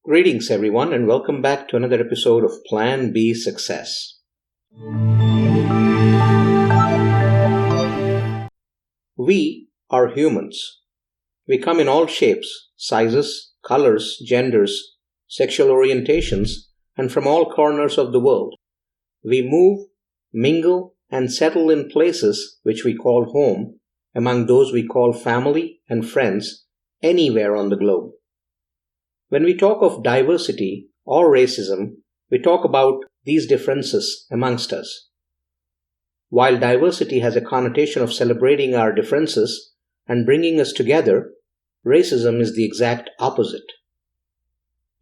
Greetings, everyone, and welcome back to another episode of Plan B Success. We are humans. We come in all shapes, sizes, colors, genders, sexual orientations, and from all corners of the world. We move, mingle, and settle in places which we call home, among those we call family and friends, anywhere on the globe. When we talk of diversity or racism, we talk about these differences amongst us. While diversity has a connotation of celebrating our differences and bringing us together, racism is the exact opposite.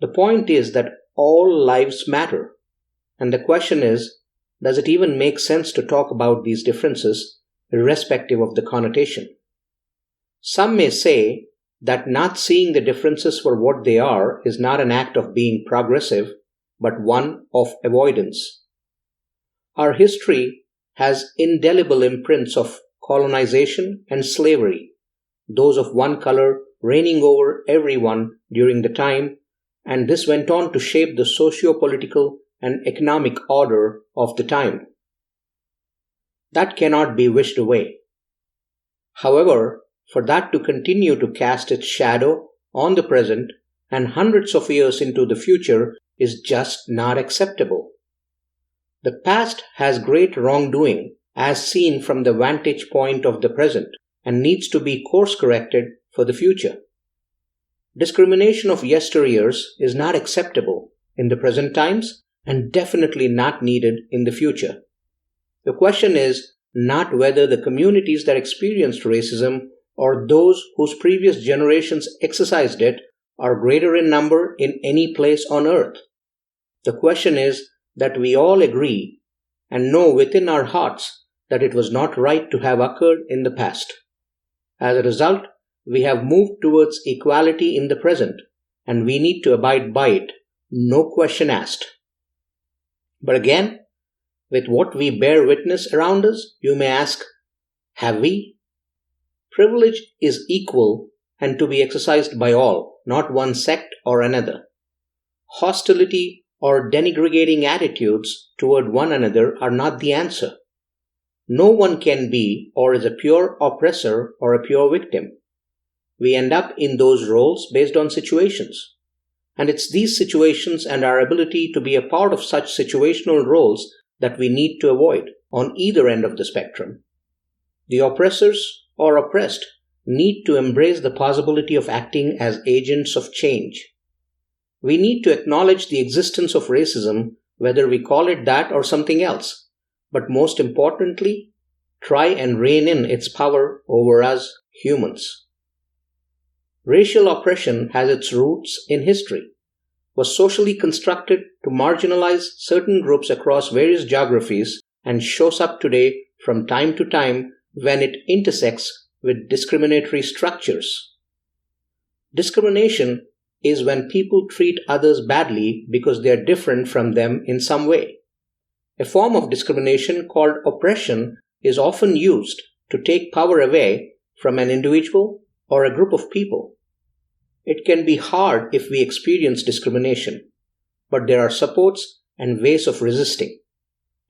The point is that all lives matter, and the question is, does it even make sense to talk about these differences irrespective of the connotation? Some may say that not seeing the differences for what they are is not an act of being progressive, but one of avoidance. Our history has indelible imprints of colonization and slavery, those of one color reigning over everyone during the time, and this went on to shape the socio-political and economic order of the time. That cannot be wished away. However, for that to continue to cast its shadow on the present and hundreds of years into the future is just not acceptable. The past has great wrongdoing as seen from the vantage point of the present and needs to be course-corrected for the future. Discrimination of yesteryears is not acceptable in the present times and definitely not needed in the future. The question is not whether the communities that experienced racism or those whose previous generations exercised it are greater in number in any place on earth. The question is that we all agree and know within our hearts that it was not right to have occurred in the past. As a result, we have moved towards equality in the present, and we need to abide by it, no question asked. But again, with what we bear witness around us, you may ask, have we? Privilege is equal and to be exercised by all, not one sect or another. Hostility or denigrating attitudes toward one another are not the answer. No one can be or is a pure oppressor or a pure victim. We end up in those roles based on situations. And it's these situations and our ability to be a part of such situational roles that we need to avoid on either end of the spectrum. The oppressors or oppressed need to embrace the possibility of acting as agents of change. We need to acknowledge the existence of racism, whether we call it that or something else, but most importantly, try and rein in its power over us humans. Racial oppression has its roots in history, was socially constructed to marginalize certain groups across various geographies, and shows up today from time to time when it intersects with discriminatory structures. Discrimination is when people treat others badly because they are different from them in some way. A form of discrimination called oppression is often used to take power away from an individual or a group of people. It can be hard if we experience discrimination, but there are supports and ways of resisting.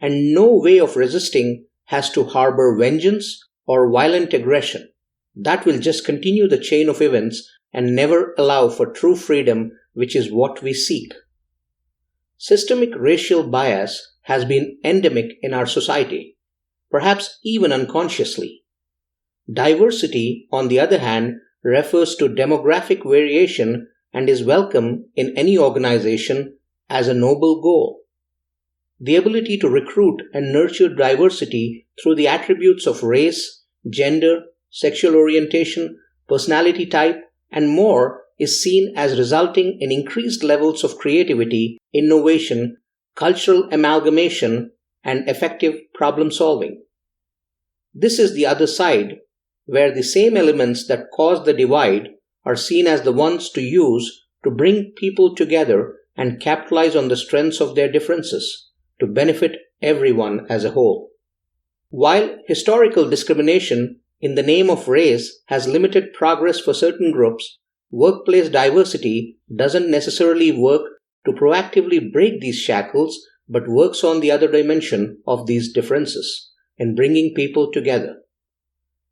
And no way of resisting has to harbor vengeance or violent aggression. That will just continue the chain of events and never allow for true freedom, which is what we seek. Systemic racial bias has been endemic in our society, perhaps even unconsciously. Diversity, on the other hand, refers to demographic variation and is welcome in any organization as a noble goal. The ability to recruit and nurture diversity through the attributes of race, gender, sexual orientation, personality type, and more is seen as resulting in increased levels of creativity, innovation, cultural amalgamation, and effective problem solving. This is the other side, where the same elements that cause the divide are seen as the ones to use to bring people together and capitalize on the strengths of their differences to benefit everyone as a whole. While historical discrimination in the name of race has limited progress for certain groups, Workplace diversity doesn't necessarily work to proactively break these shackles, but works on the other dimension of these differences in bringing people together.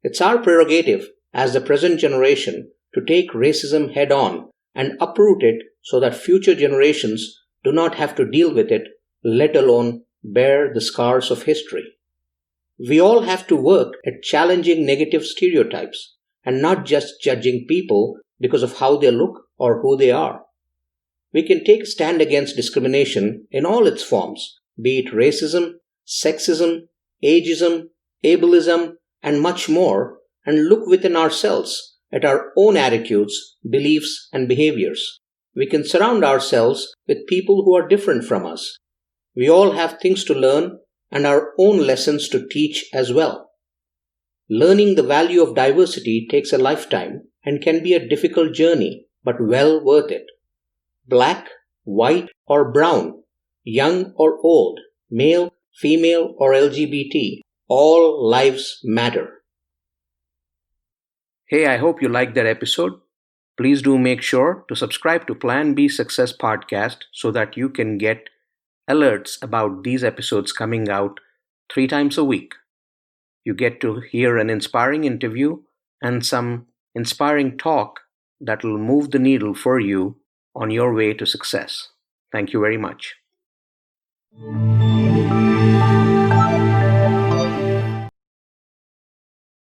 It's our prerogative as the present generation to take racism head on and uproot it so that future generations do not have to deal with it, let alone bear the scars of history. We all have to work at challenging negative stereotypes and not just judging people because of how they look or who they are. We can take a stand against discrimination in all its forms, be it racism, sexism, ageism, ableism, and much more, and look within ourselves at our own attitudes, beliefs, and behaviors. We can surround ourselves with people who are different from us. We all have things to learn and our own lessons to teach as well. Learning the value of diversity takes a lifetime and can be a difficult journey, but well worth it. Black, white, or brown, young or old, male, female, or LGBT, all lives matter. Hey, I hope you liked that episode. Please do make sure to subscribe to Plan B Success Podcast so that you can get alerts about these episodes coming out 3 times a week. You get to hear an inspiring interview and some inspiring talk that will move the needle for you on your way to success. Thank you very much.